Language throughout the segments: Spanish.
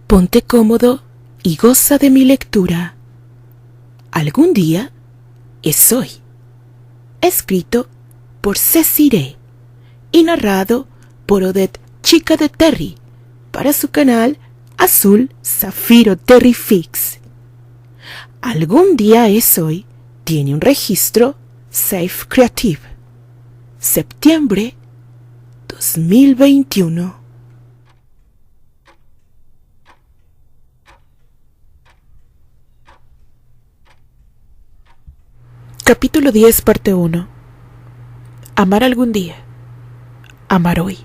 Ponte cómodo y goza de mi lectura. Algún día es hoy. Escrito por Ceciré y narrado por Odette Chica de Terry para su canal Azul Zafiro Terry Fix. Algún día es hoy tiene un registro Safe Creative. Septiembre 2021. Capítulo 10, parte 1. Amar algún día. Amar hoy.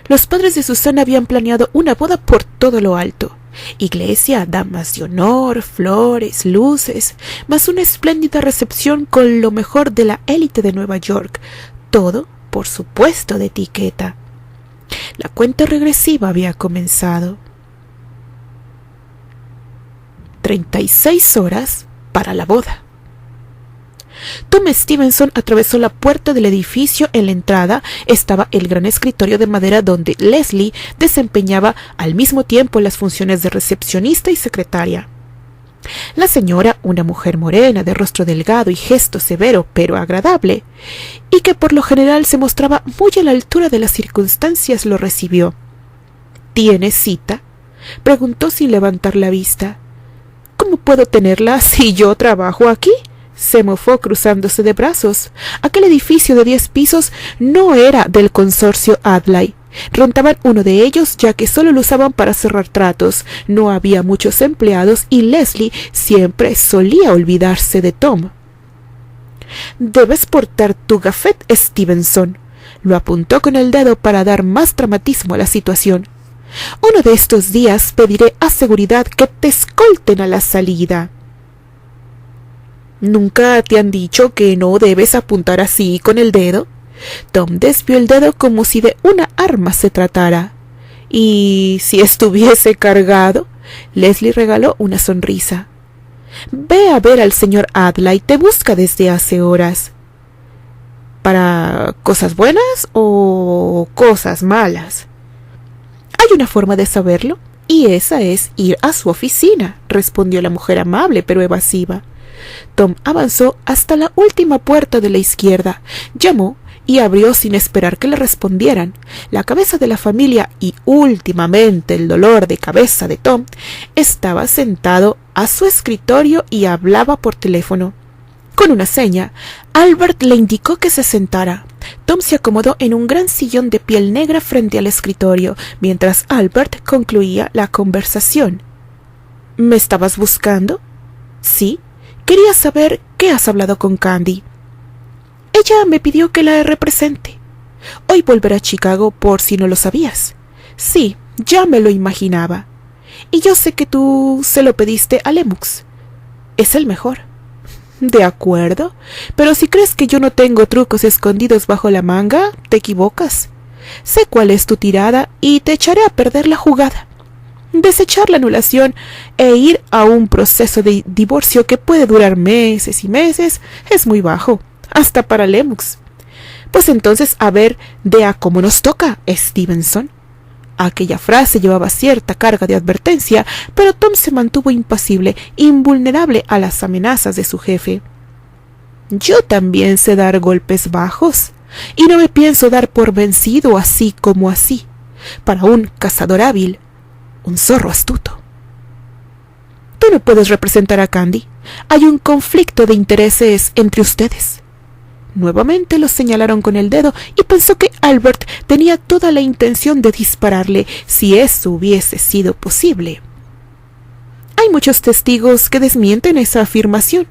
Los padres de Susana habían planeado una boda por todo lo alto. Iglesia, damas de honor, flores, luces, más una espléndida recepción con lo mejor de la élite de Nueva York. Todo, por supuesto, de etiqueta. La cuenta regresiva había comenzado. 36 horas para la boda. Tom Stevenson atravesó la puerta del edificio. En la entrada estaba el gran escritorio de madera donde Leslie desempeñaba al mismo tiempo las funciones de recepcionista y secretaria. La señora, una mujer morena, de rostro delgado y gesto severo pero agradable, y que por lo general se mostraba muy a la altura de las circunstancias, lo recibió. ¿Tienes cita?, preguntó sin levantar la vista. ¿Cómo puedo tenerla si yo trabajo aquí?, se mofó cruzándose de brazos. Aquel edificio de 10 pisos no era del consorcio Adlai. Rentaban uno de ellos, ya que solo lo usaban para cerrar tratos. No había muchos empleados y Leslie siempre solía olvidarse de Tom. «Debes portar tu gafet, Stevenson», lo apuntó con el dedo para dar más dramatismo a la situación. «Uno de estos días pediré a seguridad que te escolten a la salida». «¿Nunca te han dicho que no debes apuntar así con el dedo?». Tom desvió el dedo como si de una arma se tratara. «¿Y si estuviese cargado?». Leslie regaló una sonrisa. «Ve a ver al señor Adlai, te busca desde hace horas». «¿Para cosas buenas o cosas malas?». «Hay una forma de saberlo, y esa es ir a su oficina», respondió la mujer amable pero evasiva. Tom avanzó hasta la última puerta de la izquierda, llamó y abrió sin esperar que le respondieran. La cabeza de la familia y últimamente el dolor de cabeza de Tom estaba sentado a su escritorio y hablaba por teléfono. Con una seña, Albert le indicó que se sentara. Tom se acomodó en un gran sillón de piel negra frente al escritorio, mientras Albert concluía la conversación. «¿Me estabas buscando?». «Sí. Quería saber qué has hablado con Candy». «Ella me pidió que la represente. Hoy volverá a Chicago, por si no lo sabías». «Sí, ya me lo imaginaba. Y yo sé que tú se lo pediste a Lemux. Es el mejor». «De acuerdo, pero si crees que yo no tengo trucos escondidos bajo la manga, te equivocas. Sé cuál es tu tirada y te echaré a perder la jugada. Desechar la anulación e ir a un proceso de divorcio que puede durar meses y meses es muy bajo, hasta para Lemux. Pues entonces a ver de a cómo nos toca, Stevenson». Aquella frase llevaba cierta carga de advertencia, pero Tom se mantuvo impasible, invulnerable a las amenazas de su jefe. «Yo también sé dar golpes bajos, y no me pienso dar por vencido así como así. Para un cazador hábil, un zorro astuto». «Tú no puedes representar a Candy. Hay un conflicto de intereses entre ustedes». Nuevamente lo señalaron con el dedo y pensó que Albert tenía toda la intención de dispararle si eso hubiese sido posible. «Hay muchos testigos que desmienten esa afirmación».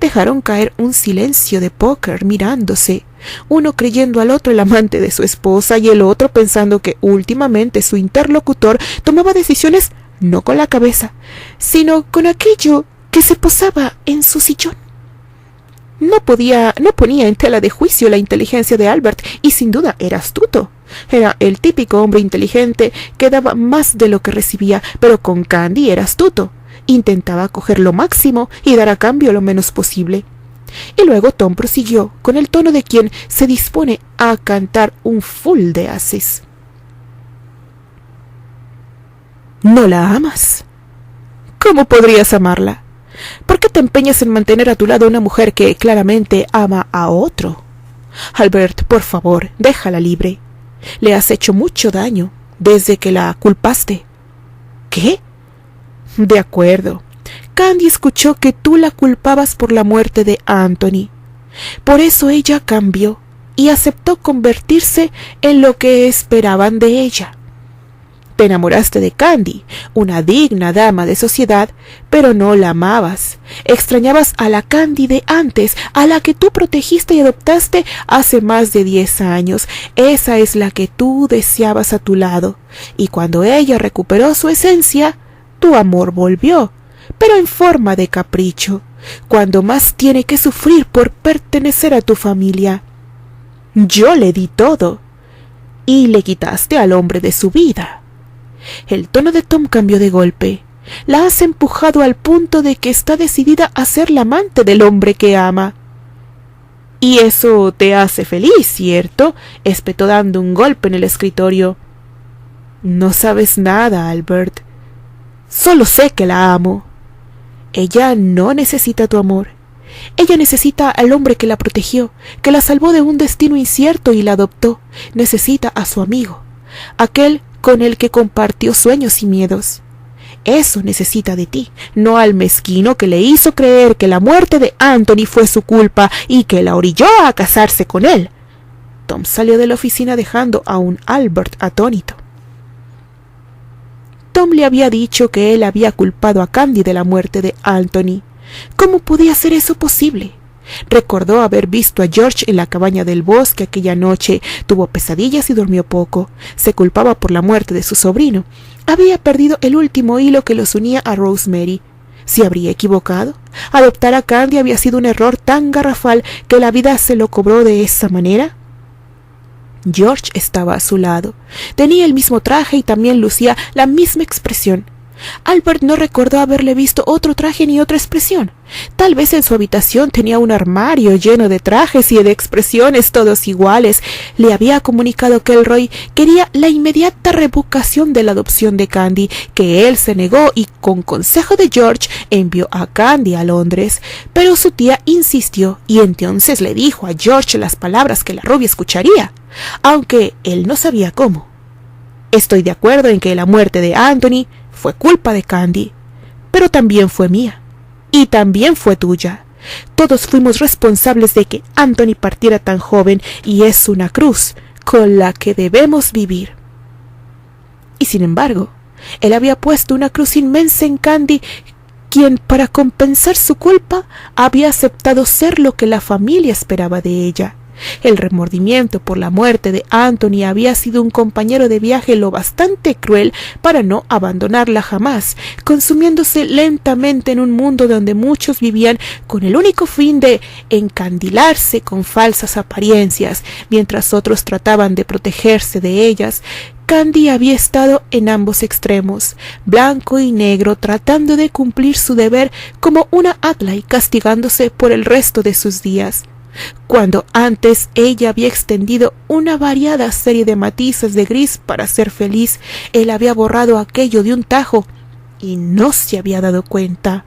Dejaron caer un silencio de póker mirándose, uno creyendo al otro el amante de su esposa y el otro pensando que últimamente su interlocutor tomaba decisiones no con la cabeza, sino con aquello que se posaba en su sillón. No ponía en tela de juicio la inteligencia de Albert, y sin duda era astuto. Era el típico hombre inteligente que daba más de lo que recibía, pero con Candy era astuto. Intentaba coger lo máximo y dar a cambio lo menos posible. Y luego Tom prosiguió con el tono de quien se dispone a cantar un full de ases. ¿No la amas? ¿Cómo podrías amarla? ¿Por qué te empeñas en mantener a tu lado a una mujer que claramente ama a otro? Albert, por favor, déjala libre. Le has hecho mucho daño desde que la culpaste. ¿Qué? De acuerdo. Candy escuchó que tú la culpabas por la muerte de Anthony. Por eso ella cambió y aceptó convertirse en lo que esperaban de ella. Te enamoraste de Candy, una digna dama de sociedad, pero no la amabas. Extrañabas a la Candy de antes, a la que tú protegiste y adoptaste hace más de 10 años. Esa es la que tú deseabas a tu lado. Y cuando ella recuperó su esencia, tu amor volvió, pero en forma de capricho, cuando más tiene que sufrir por pertenecer a tu familia. Yo le di todo, y le quitaste al hombre de su vida. El tono de Tom cambió de golpe. La has empujado al punto de que está decidida a ser la amante del hombre que ama. Y eso te hace feliz, ¿cierto? Espetó dando un golpe en el escritorio. No sabes nada, Albert. Solo sé que la amo. Ella no necesita tu amor. Ella necesita al hombre que la protegió, que la salvó de un destino incierto y la adoptó. Necesita a su amigo, aquel con el que compartió sueños y miedos. Eso necesita de ti, no al mezquino que le hizo creer que la muerte de Anthony fue su culpa y que la orilló a casarse con él. Tom salió de la oficina dejando a un Albert atónito. Tom le había dicho que él había culpado a Candy de la muerte de Anthony. ¿Cómo podía ser eso posible? Recordó haber visto a George en la cabaña del bosque aquella noche. Tuvo pesadillas y durmió poco. Se culpaba por la muerte de su sobrino. Había perdido el último hilo que los unía a Rosemary. ¿Se habría equivocado? ¿Adoptar a Candy había sido un error tan garrafal que la vida se lo cobró de esa manera? George estaba a su lado. Tenía el mismo traje y también lucía la misma expresión. Albert no recordó haberle visto otro traje ni otra expresión. Tal vez en su habitación tenía un armario lleno de trajes y de expresiones todos iguales. Le había comunicado que Elroy quería la inmediata revocación de la adopción de Candy, que él se negó y, con consejo de George, envió a Candy a Londres. Pero su tía insistió y entonces le dijo a George las palabras que la rubia escucharía, aunque él no sabía cómo. Estoy de acuerdo en que la muerte de Anthony fue culpa de Candy, pero también fue mía, y también fue tuya. Todos fuimos responsables de que Anthony partiera tan joven, y es una cruz con la que debemos vivir. Y sin embargo, él había puesto una cruz inmensa en Candy, quien, para compensar su culpa, había aceptado ser lo que la familia esperaba de ella. El remordimiento por la muerte de Anthony había sido un compañero de viaje lo bastante cruel para no abandonarla jamás, consumiéndose lentamente en un mundo donde muchos vivían con el único fin de encandilarse con falsas apariencias, mientras otros trataban de protegerse de ellas. Candy había estado en ambos extremos, blanco y negro, tratando de cumplir su deber como una Adlai, castigándose por el resto de sus días. Cuando antes ella había extendido una variada serie de matices de gris para ser feliz, él había borrado aquello de un tajo y no se había dado cuenta.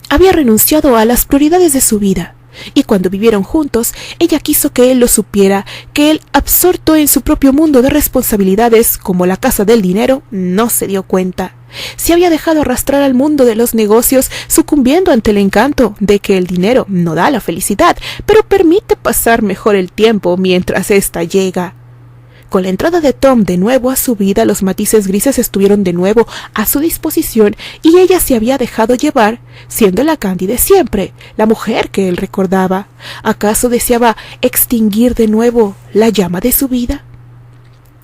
Había renunciado a las prioridades de su vida, y cuando vivieron juntos, ella quiso que él lo supiera, que él, absorto en su propio mundo de responsabilidades como la casa del dinero, no se dio cuenta. Se había dejado arrastrar al mundo de los negocios, sucumbiendo ante el encanto de que el dinero no da la felicidad, pero permite pasar mejor el tiempo mientras ésta llega. Con la entrada de Tom de nuevo a su vida, los matices grises estuvieron de nuevo a su disposición y ella se había dejado llevar, siendo la Candy de siempre, la mujer que él recordaba. ¿Acaso deseaba extinguir de nuevo la llama de su vida?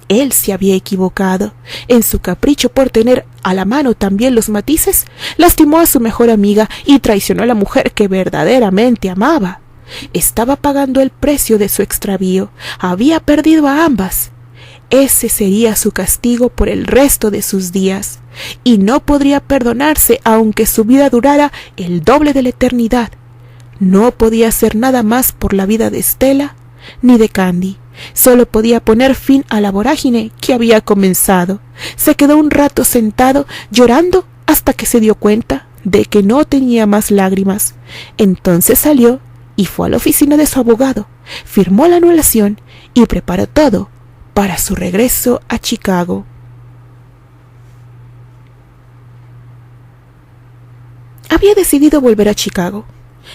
Él se había equivocado. En su capricho por tener a la mano también los matices, lastimó a su mejor amiga y traicionó a la mujer que verdaderamente amaba. Estaba pagando el precio de su extravío. Había perdido a ambas. Ese sería su castigo por el resto de sus días, y no podría perdonarse aunque su vida durara el doble de la eternidad. No podía hacer nada más por la vida de Stella ni de Candy. Solo podía poner fin a la vorágine que había comenzado. Se quedó un rato sentado, llorando, hasta que se dio cuenta de que no tenía más lágrimas. Entonces salió y fue a la oficina de su abogado, firmó la anulación y preparó todo para su regreso a Chicago. Había decidido volver a Chicago.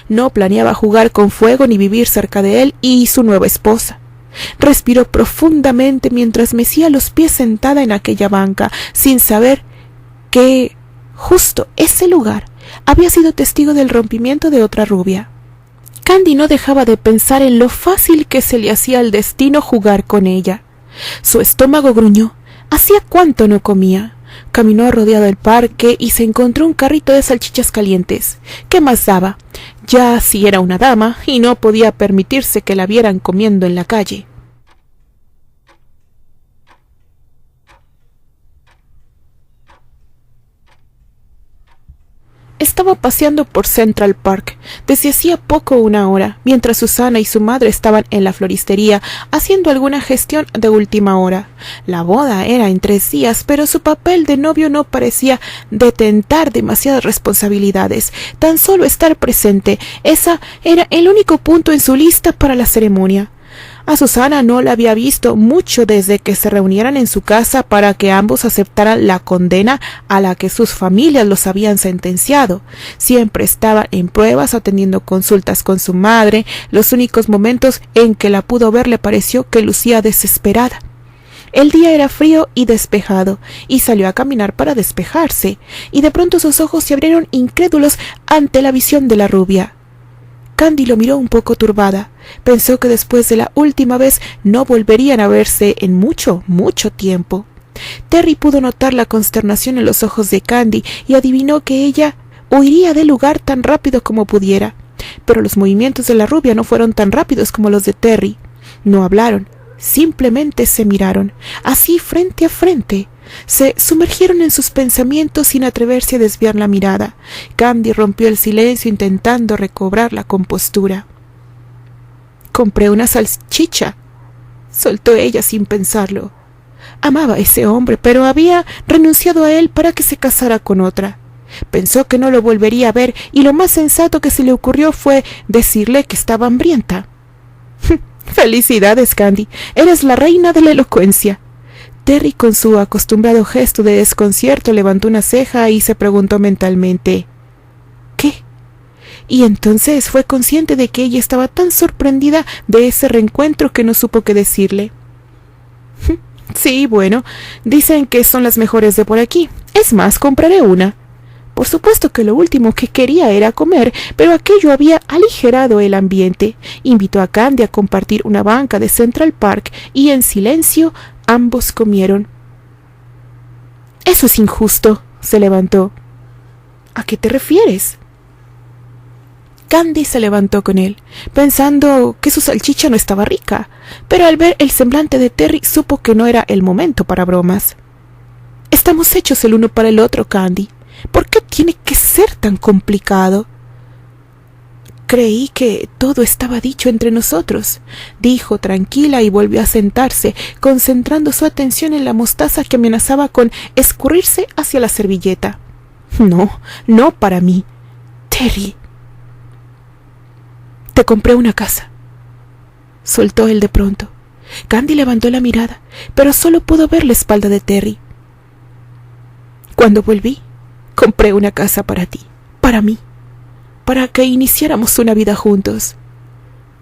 No planeaba jugar con fuego ni vivir cerca de él y su nueva esposa. Respiró profundamente mientras mecía los pies sentada en aquella banca, sin saber que justo ese lugar había sido testigo del rompimiento de otra rubia. Candy no dejaba de pensar en lo fácil que se le hacía al destino jugar con ella. Su estómago gruñó. Hacía cuánto no comía. Caminó rodeado del parque y se encontró un carrito de salchichas calientes. ¿Qué más daba? Ya si era una dama y no podía permitirse que la vieran comiendo en la calle. Estaba paseando por Central Park desde hacía poco una hora, mientras Susana y su madre estaban en la floristería haciendo alguna gestión de última hora. La boda era en 3 días, pero su papel de novio no parecía detentar demasiadas responsabilidades. Tan solo estar presente, esa era el único punto en su lista para la ceremonia. A Susana no la había visto mucho desde que se reunieran en su casa para que ambos aceptaran la condena a la que sus familias los habían sentenciado. Siempre estaba en pruebas, atendiendo consultas con su madre. Los únicos momentos en que la pudo ver le pareció que lucía desesperada. El día era frío y despejado, y salió a caminar para despejarse, y de pronto sus ojos se abrieron incrédulos ante la visión de la rubia. Candy lo miró un poco turbada. Pensó que después de la última vez no volverían a verse en mucho, mucho tiempo. Terry pudo notar la consternación en los ojos de Candy y adivinó que ella huiría del lugar tan rápido como pudiera. Pero los movimientos de la rubia no fueron tan rápidos como los de Terry. No hablaron, simplemente se miraron, así frente a frente. Se sumergieron en sus pensamientos sin atreverse a desviar la mirada. Candy rompió el silencio intentando recobrar la compostura. «Compré una salchicha», soltó ella sin pensarlo. Amaba a ese hombre, pero había renunciado a él para que se casara con otra. Pensó que no lo volvería a ver y lo más sensato que se le ocurrió fue decirle que estaba hambrienta. «Felicidades, Candy, eres la reina de la elocuencia». Terry, con su acostumbrado gesto de desconcierto, levantó una ceja y se preguntó mentalmente «¿Qué?». Y entonces fue consciente de que ella estaba tan sorprendida de ese reencuentro que no supo qué decirle. «Sí, bueno, dicen que son las mejores de por aquí. Es más, compraré una». Por supuesto que lo último que quería era comer, pero aquello había aligerado el ambiente. Invitó a Candy a compartir una banca de Central Park y en silencio ambos comieron. «Eso es injusto», se levantó. «¿A qué te refieres?». Candy se levantó con él, pensando que su salchicha no estaba rica, pero al ver el semblante de Terry supo que no era el momento para bromas. «Estamos hechos el uno para el otro, Candy. ¿Por qué tiene que ser tan complicado?». «Creí que todo estaba dicho entre nosotros», dijo tranquila y volvió a sentarse, concentrando su atención en la mostaza que amenazaba con escurrirse hacia la servilleta. «No, no para mí, Terry». «Te compré una casa», soltó él de pronto. Candy levantó la mirada, pero solo pudo ver la espalda de Terry. «Cuando volví, compré una casa para ti, para mí, para que iniciáramos una vida juntos».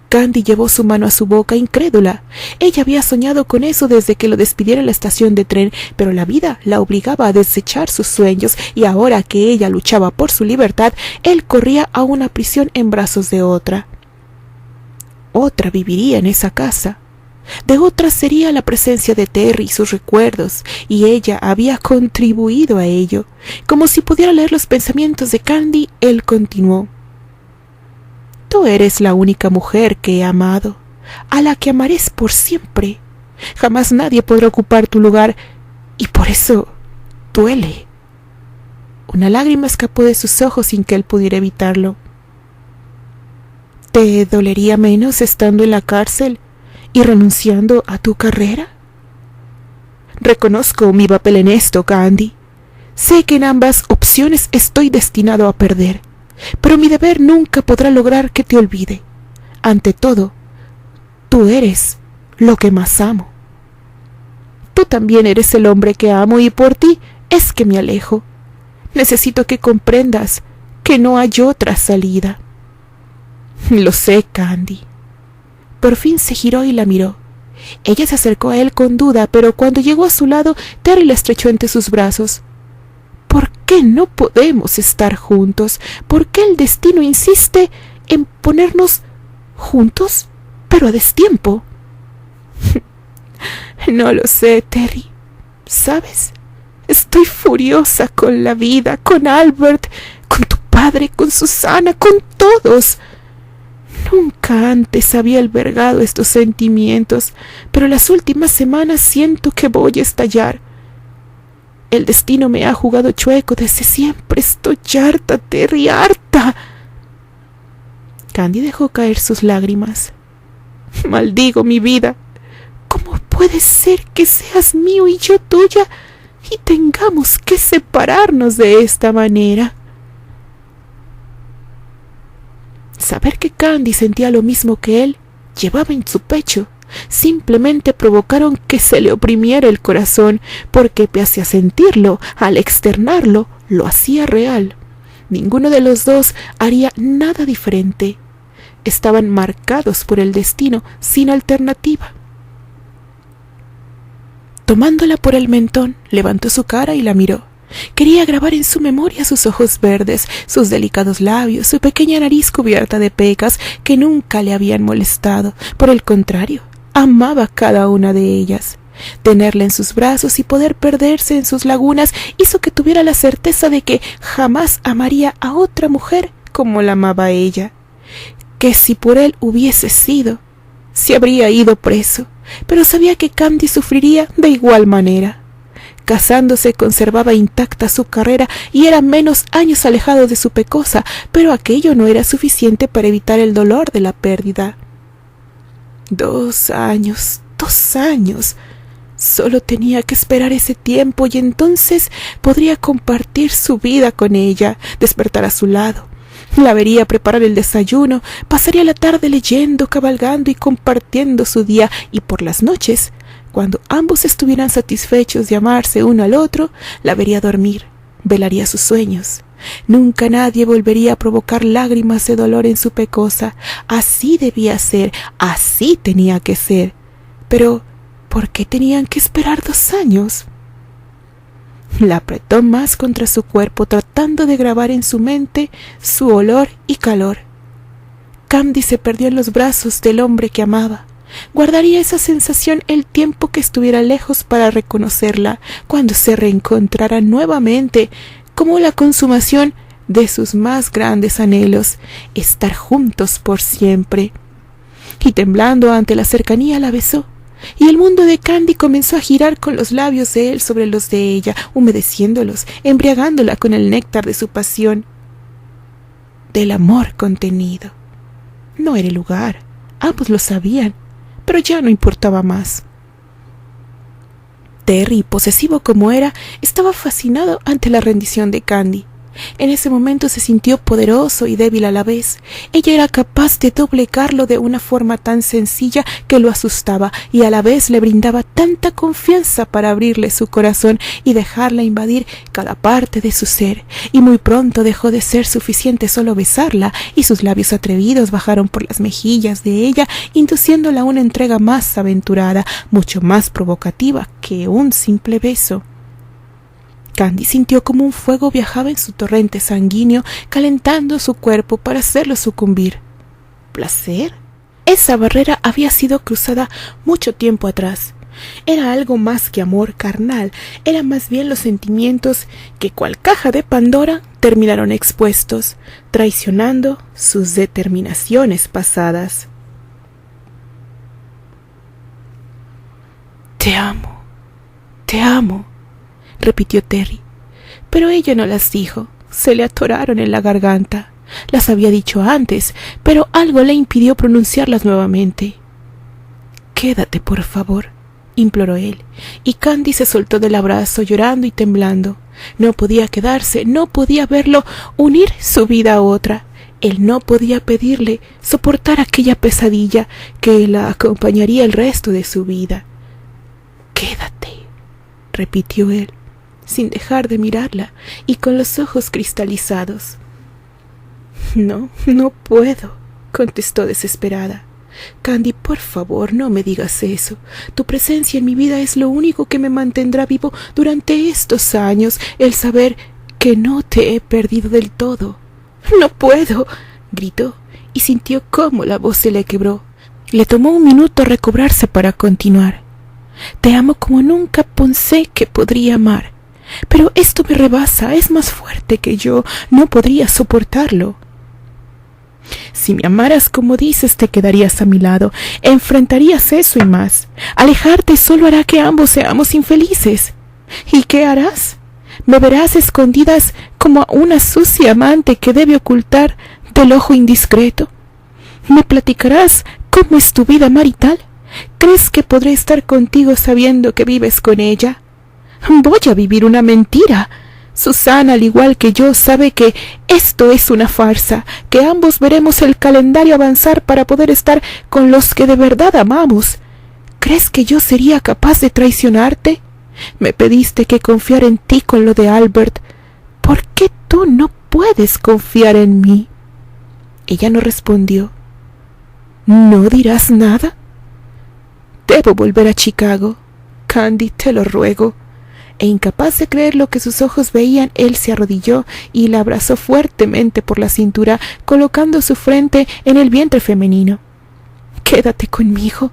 Candy llevó su mano a su boca, incrédula. Ella había soñado con eso desde que lo despidiera en la estación de tren, pero la vida la obligaba a desechar sus sueños, y ahora que ella luchaba por su libertad, él corría a una prisión en brazos de otra. Otra viviría en esa casa. De otra sería la presencia de Terry y sus recuerdos, y ella había contribuido a ello. Como si pudiera leer los pensamientos de Candy, él continuó: «Tú eres la única mujer que he amado, a la que amaré por siempre. Jamás nadie podrá ocupar tu lugar, y por eso duele». Una lágrima escapó de sus ojos sin que él pudiera evitarlo. «¿Te dolería menos estando en la cárcel ¿Y renunciando a tu carrera? Reconozco mi papel en esto, Candy. Sé que en ambas opciones estoy destinado a perder, pero mi deber nunca podrá lograr que te olvide. Ante todo, tú eres lo que más amo. Tú también eres el hombre que amo y por ti es que me alejo. Necesito que comprendas que no hay otra salida. Lo sé, Candy. Por fin se giró y la miró. Ella se acercó a él con duda, pero cuando llegó a su lado, Terry la estrechó entre sus brazos. ¿Por qué no podemos estar juntos? ¿Por qué el destino insiste en ponernos juntos, pero a destiempo? No lo sé, Terry. ¿Sabes? Estoy furiosa con la vida, con Albert, con tu padre, con Susana, con todos. Nunca antes había albergado estos sentimientos, pero las últimas semanas siento que voy a estallar. El destino me ha jugado chueco desde siempre. Estoy harta, Terry, harta. Candy dejó caer sus lágrimas. Maldigo mi vida. ¿Cómo puede ser que seas mío y yo tuya y tengamos que separarnos de esta manera? Saber que Candy sentía lo mismo que él llevaba en su pecho simplemente provocaron que se le oprimiera el corazón, porque pese a sentirlo, al externarlo, lo hacía real. Ninguno de los dos haría nada diferente. Estaban marcados por el destino, sin alternativa. Tomándola por el mentón, levantó su cara y la miró. Quería grabar en su memoria sus ojos verdes, sus delicados labios, su pequeña nariz cubierta de pecas que nunca le habían molestado. Por el contrario, amaba cada una de ellas. Tenerla en sus brazos y poder perderse en sus lagunas hizo que tuviera la certeza de que jamás amaría a otra mujer como la amaba ella. Que si por él hubiese sido, se habría ido preso, pero sabía que Candy sufriría de igual manera. Casándose conservaba intacta su carrera y era menos años alejado de su pecosa, pero aquello no era suficiente para evitar el dolor de la pérdida. 2 años, 2 años. Solo tenía que esperar ese tiempo y entonces podría compartir su vida con ella, despertar a su lado. La vería preparar el desayuno, pasaría la tarde leyendo, cabalgando y compartiendo su día, y por las noches, cuando ambos estuvieran satisfechos de amarse uno al otro, la vería dormir, velaría sus sueños. Nunca nadie volvería a provocar lágrimas de dolor en su pecosa. Así debía ser, así tenía que ser. Pero, ¿por qué tenían que esperar 2 años? La apretó más contra su cuerpo, tratando de grabar en su mente su olor y calor. Candy se perdió en los brazos del hombre que amaba. Guardaría esa sensación el tiempo que estuviera lejos para reconocerla cuando se reencontrara nuevamente, como la consumación de sus más grandes anhelos, estar juntos por siempre. Y temblando ante la cercanía la besó, y el mundo de Candy comenzó a girar con los labios de él sobre los de ella, humedeciéndolos, embriagándola con el néctar de su pasión, del amor contenido. No era el lugar, ambos lo sabían, pero ya no importaba más. Terry, posesivo como era, estaba fascinado ante la rendición de Candy. En ese momento se sintió poderoso y débil a la vez. Ella era capaz de doblegarlo de una forma tan sencilla que lo asustaba y a la vez le brindaba tanta confianza para abrirle su corazón y dejarla invadir cada parte de su ser. Y muy pronto dejó de ser suficiente solo besarla y sus labios atrevidos bajaron por las mejillas de ella, induciéndola a una entrega más aventurada, mucho más provocativa que un simple beso. Candy sintió como un fuego viajaba en su torrente sanguíneo, calentando su cuerpo para hacerlo sucumbir. ¿Placer? Esa barrera había sido cruzada mucho tiempo atrás. Era algo más que amor carnal, eran más bien los sentimientos que, cual caja de Pandora, terminaron expuestos, traicionando sus determinaciones pasadas. Te amo, repitió Terry, pero ella no las dijo, se le atoraron en la garganta. Las había dicho antes, pero algo le impidió pronunciarlas nuevamente. Quédate, por favor, imploró él, y Candy se soltó del abrazo llorando y temblando. No podía quedarse, no podía verlo unir su vida a otra. Él no podía pedirle soportar aquella pesadilla que la acompañaría el resto de su vida. Quédate, repitió él, sin dejar de mirarla y con los ojos cristalizados. No puedo, contestó desesperada. Candy, por favor, no me digas eso. Tu presencia en mi vida es lo único que me mantendrá vivo durante estos años, el saber que no te he perdido del todo. No puedo, gritó, y sintió cómo la voz se le quebró. Le tomó un minuto recobrarse para continuar. Te amo como nunca pensé que podría amar, pero esto me rebasa, es más fuerte que yo, no podría soportarlo. Si me amaras como dices, te quedarías a mi lado, enfrentarías eso y más. Alejarte solo hará que ambos seamos infelices. ¿Y qué harás? Me verás escondidas como una sucia amante que debe ocultar del ojo indiscreto. ¿Me platicarás cómo es tu vida marital? ¿Crees que podré estar contigo sabiendo que vives con ella? Voy a vivir una mentira. Susana, al igual que yo, sabe que esto es una farsa, que ambos veremos el calendario avanzar para poder estar con los que de verdad amamos. ¿Crees que yo sería capaz de traicionarte? Me pediste que confiara en ti con lo de Albert. ¿Por qué tú no puedes confiar en mí? Ella no respondió. ¿No dirás nada? Debo volver a Chicago. Candy, te lo ruego. E incapaz de creer lo que sus ojos veían, él se arrodilló y la abrazó fuertemente por la cintura, colocando su frente en el vientre femenino. «Quédate conmigo».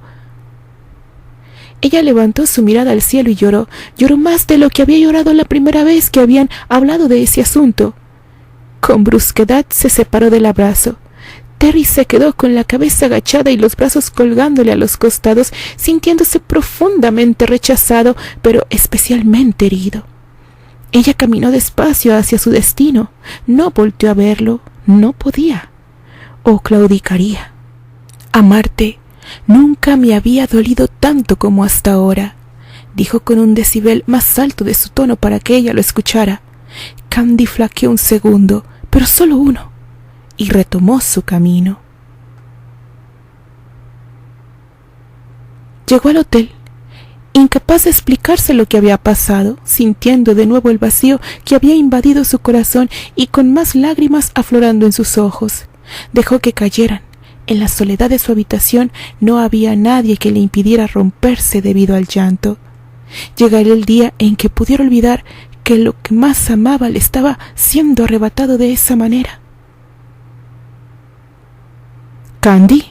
Ella levantó su mirada al cielo y lloró más de lo que había llorado la primera vez que habían hablado de ese asunto. Con brusquedad se separó del abrazo. Terry se quedó con la cabeza agachada y los brazos colgándole a los costados, sintiéndose profundamente rechazado, pero especialmente herido. Ella caminó despacio hacia su destino. No volteó a verlo, no podía. O claudicaría. Amarte nunca me había dolido tanto como hasta ahora, dijo con un decibel más alto de su tono para que ella lo escuchara. Candy flaqueó un segundo, pero solo uno, y retomó su camino. Llegó al hotel, incapaz de explicarse lo que había pasado, sintiendo de nuevo el vacío que había invadido su corazón y con más lágrimas aflorando en sus ojos. Dejó que cayeran. En la soledad de su habitación no había nadie que le impidiera romperse debido al llanto. Llegaría el día en que pudiera olvidar que lo que más amaba le estaba siendo arrebatado de esa manera. «Candy».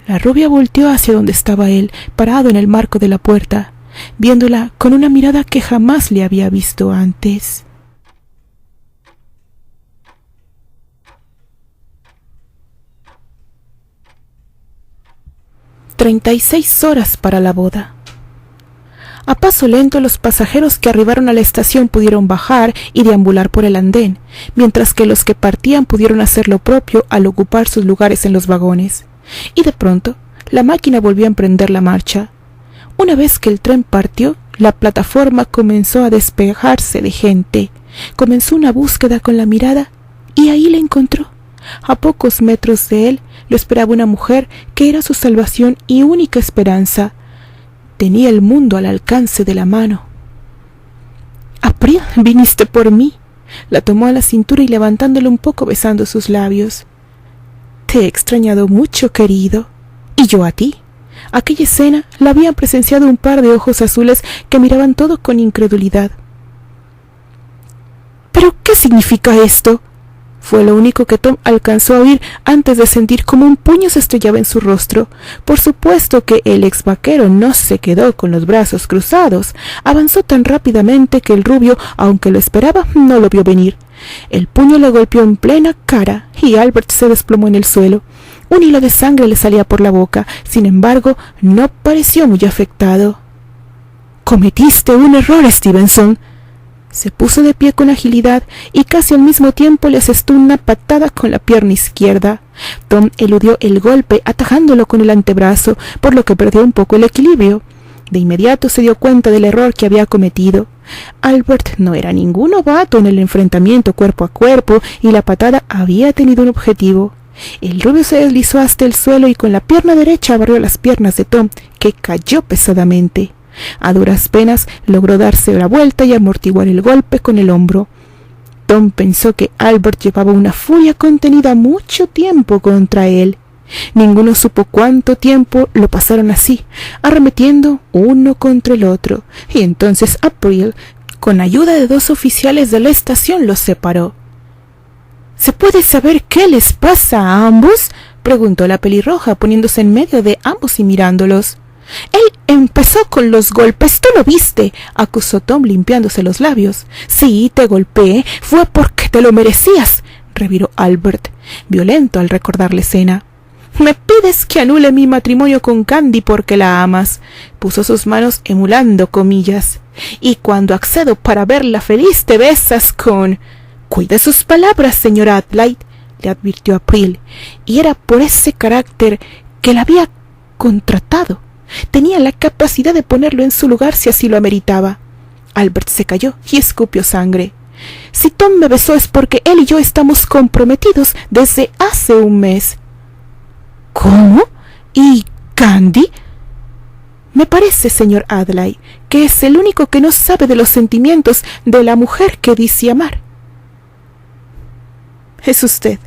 La rubia volteó hacia donde estaba él, parado en el marco de la puerta, viéndola con una mirada que jamás le había visto antes. «36 horas para la boda». A paso lento los pasajeros que arribaron a la estación pudieron bajar y deambular por el andén, mientras que los que partían pudieron hacer lo propio al ocupar sus lugares en los vagones. Y de pronto la máquina volvió a emprender la marcha. Una vez que el tren partió, la plataforma comenzó a despejarse de gente. Comenzó una búsqueda con la mirada y ahí la encontró. A pocos metros de él lo esperaba una mujer que era su salvación y única esperanza. Tenía el mundo al alcance de la mano. «April, viniste por mí». La tomó a la cintura y levantándole un poco besando sus labios. «Te he extrañado mucho, querido. Y yo a ti». Aquella escena la habían presenciado un par de ojos azules que miraban todo con incredulidad. «¿Pero qué significa esto?», fue lo único que Tom alcanzó a oír antes de sentir como un puño se estrellaba en su rostro. Por supuesto que el ex vaquero no se quedó con los brazos cruzados. Avanzó tan rápidamente que el rubio, aunque lo esperaba, no lo vio venir. El puño le golpeó en plena cara y Albert se desplomó en el suelo. Un hilo de sangre le salía por la boca. Sin embargo, no pareció muy afectado. «Cometiste un error, Stevenson», Se puso de pie con agilidad y casi al mismo tiempo le asestó una patada con la pierna izquierda. Tom eludió el golpe atajándolo con el antebrazo, por lo que perdió un poco el equilibrio. De inmediato se dio cuenta del error que había cometido. Albert no era ningún novato en el enfrentamiento cuerpo a cuerpo y la patada había tenido un objetivo. El rubio se deslizó hasta el suelo y con la pierna derecha barrió las piernas de Tom, que cayó pesadamente. A duras penas logró darse la vuelta y amortiguar el golpe con el hombro. Tom pensó que Albert llevaba una furia contenida mucho tiempo contra él. Ninguno supo cuánto tiempo lo pasaron así, arremetiendo uno contra el otro, y entonces April, con ayuda de 2 oficiales de la estación, los separó. ¿Se puede saber qué les pasa a ambos?, preguntó la pelirroja, poniéndose en medio de ambos y mirándolos. Él empezó con los golpes, ¿tú lo viste?, acusó Tom limpiándose los labios. Sí, te golpeé, fue porque te lo merecías, reviró Albert, violento al recordar la escena. Me pides que anule mi matrimonio con Candy porque la amas. Puso sus manos emulando comillas. Y cuando accedo para verla feliz te besas con... Cuide sus palabras, señor Adlai, le advirtió April, y era por ese carácter que la había contratado. Tenía la capacidad de ponerlo en su lugar si así lo ameritaba. Albert se calló y escupió sangre. Si Tom me besó es porque él y yo estamos comprometidos desde hace un mes. ¿Cómo? ¿Y Candy? Me parece, señor Adlai, que es el único que no sabe de los sentimientos de la mujer que dice amar. Es usted.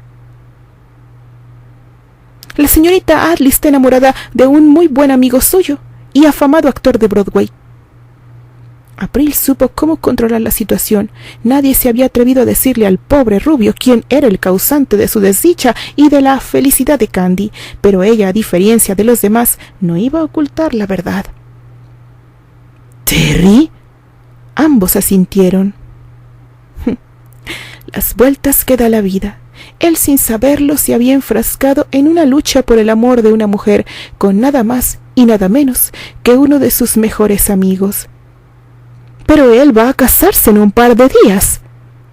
La señorita Adlai está enamorada de un muy buen amigo suyo y afamado actor de Broadway. April supo cómo controlar la situación. Nadie se había atrevido a decirle al pobre rubio quién era el causante de su desdicha y de la felicidad de Candy, pero ella, a diferencia de los demás, no iba a ocultar la verdad. ¿Terry? Ambos asintieron. Las vueltas que da la vida. Él, sin saberlo, se había enfrascado en una lucha por el amor de una mujer con nada más y nada menos que uno de sus mejores amigos. Pero él va a casarse en un par de días.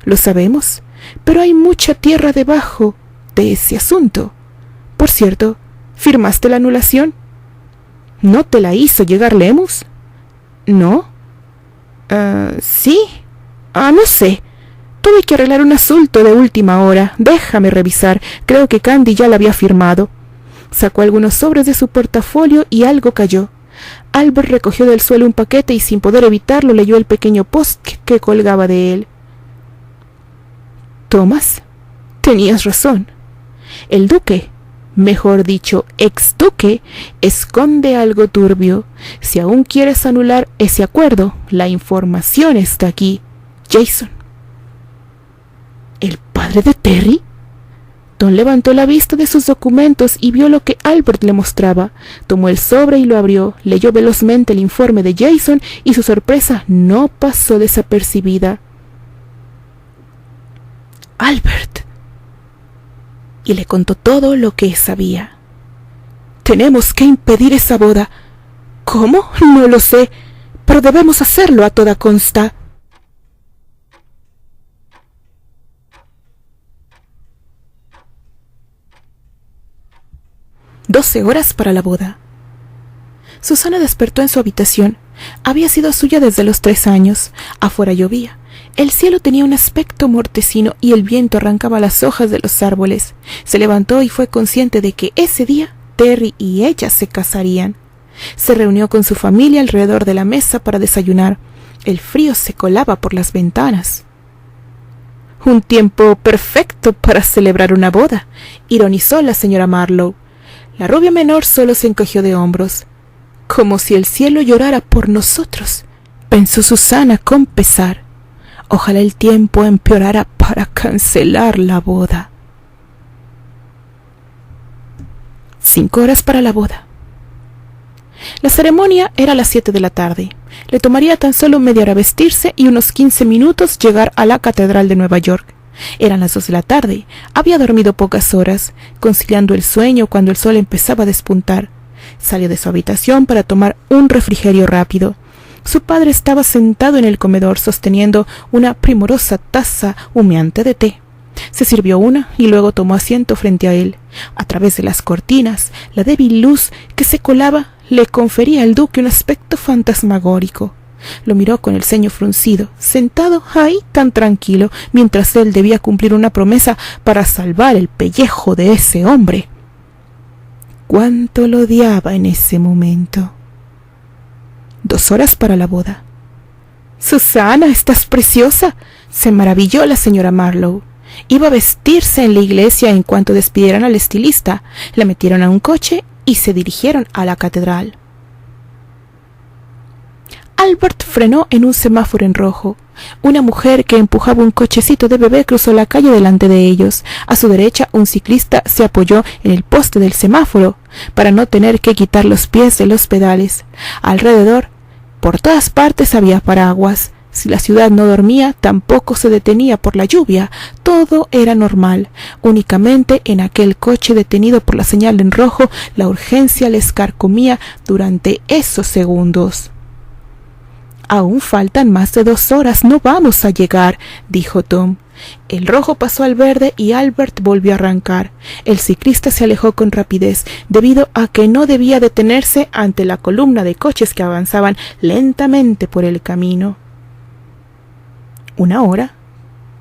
Lo sabemos, pero hay mucha tierra debajo de ese asunto. Por cierto, ¿firmaste la anulación? ¿No te la hizo llegar Lemus? ¿No? ¿Sí? No sé. Tuve que arreglar un asunto de última hora. Déjame revisar. Creo que Candy ya la había firmado. Sacó algunos sobres de su portafolio y algo cayó. Albert recogió del suelo un paquete y, sin poder evitarlo, leyó el pequeño post que colgaba de él. Thomas, tenías razón. El duque, mejor dicho, ex-duque, esconde algo turbio. Si aún quieres anular ese acuerdo, la información está aquí. Jason. ¿El padre de Terry? Tom levantó la vista de sus documentos y vio lo que Albert le mostraba. Tomó el sobre y lo abrió, leyó velozmente el informe de Jason y su sorpresa no pasó desapercibida. Albert. Y le contó todo lo que sabía. Tenemos que impedir esa boda. ¿Cómo? No lo sé, pero debemos hacerlo a toda consta. 12 horas para la boda. Susana despertó en su habitación. Había sido suya desde los 3 años. Afuera llovía. El cielo tenía un aspecto mortecino y el viento arrancaba las hojas de los árboles. Se levantó y fue consciente de que ese día Terry y ella se casarían. Se reunió con su familia alrededor de la mesa para desayunar. El frío se colaba por las ventanas. Un tiempo perfecto para celebrar una boda, ironizó la señora Marlowe. La rubia menor solo se encogió de hombros. Como si el cielo llorara por nosotros, pensó Susana con pesar. Ojalá el tiempo empeorara para cancelar la boda. 5 horas para la boda. La ceremonia era a las 7 de la tarde. Le tomaría tan solo media hora vestirse y unos 15 minutos llegar a la Catedral de Nueva York. Eran las 2 de la tarde. Había dormido pocas horas, conciliando el sueño cuando el sol empezaba a despuntar. Salió de su habitación para tomar un refrigerio rápido. Su padre estaba sentado en el comedor sosteniendo una primorosa taza humeante de té. Se sirvió una y luego tomó asiento frente a él. A través de las cortinas, la débil luz que se colaba le confería al duque un aspecto fantasmagórico. Lo miró con el ceño fruncido, sentado ahí tan tranquilo, mientras él debía cumplir una promesa para salvar el pellejo de ese hombre. Cuánto lo odiaba en ese momento. 2 horas para la boda. «Susana, estás preciosa», se maravilló la señora Marlowe. Iba a vestirse en la iglesia en cuanto despidieran al estilista. La metieron a un coche y se dirigieron a la catedral. Albert frenó en un semáforo en rojo. Una mujer que empujaba un cochecito de bebé cruzó la calle delante de ellos. A su derecha, un ciclista se apoyó en el poste del semáforo para no tener que quitar los pies de los pedales. Alrededor, por todas partes había paraguas. Si la ciudad no dormía, tampoco se detenía por la lluvia. Todo era normal. Únicamente en aquel coche detenido por la señal en rojo, la urgencia les carcomía durante esos segundos. «Aún faltan más de 2 horas, no vamos a llegar», dijo Tom. El rojo pasó al verde y Albert volvió a arrancar. El ciclista se alejó con rapidez, debido a que no debía detenerse ante la columna de coches que avanzaban lentamente por el camino. 1 hora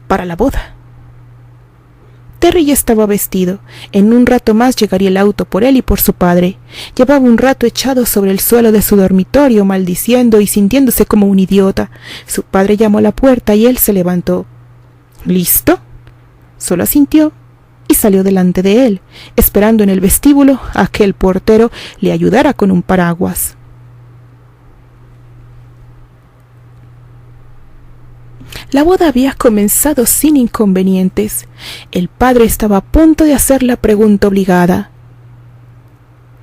para la boda. Terry ya estaba vestido. En un rato más llegaría el auto por él y por su padre. Llevaba un rato echado sobre el suelo de su dormitorio, maldiciendo y sintiéndose como un idiota. Su padre llamó a la puerta y él se levantó. «¿Listo?». Solo asintió y salió delante de él, esperando en el vestíbulo a que el portero le ayudara con un paraguas. La boda había comenzado sin inconvenientes. El padre estaba a punto de hacer la pregunta obligada.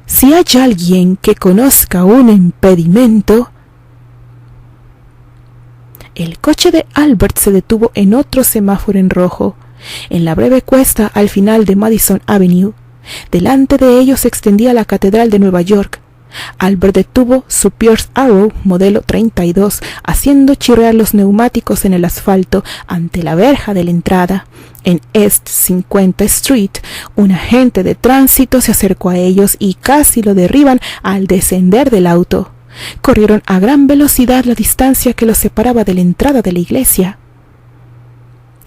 Si hay alguien que conozca un impedimento... El coche de Albert se detuvo en otro semáforo en rojo, en la breve cuesta al final de Madison Avenue. Delante de ellos se extendía la Catedral de Nueva York. Albert detuvo su Pierce Arrow modelo 32, haciendo chirriar los neumáticos en el asfalto ante la verja de la entrada. En East 50th Street, un agente de tránsito se acercó a ellos y casi lo derriban al descender del auto. Corrieron a gran velocidad la distancia que los separaba de la entrada de la iglesia.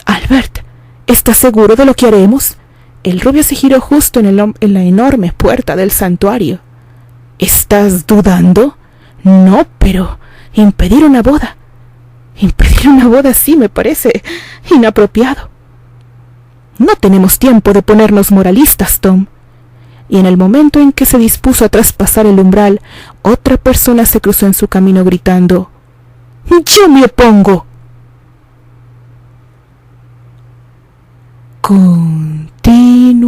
«Albert, ¿estás seguro de lo que haremos?». El rubio se giró justo en la enorme puerta del santuario. «¿Estás dudando?». «No, pero impedir una boda. Impedir una boda sí me parece inapropiado». «No tenemos tiempo de ponernos moralistas, Tom». Y en el momento en que se dispuso a traspasar el umbral, otra persona se cruzó en su camino gritando: «¡Yo me opongo!». Continúa.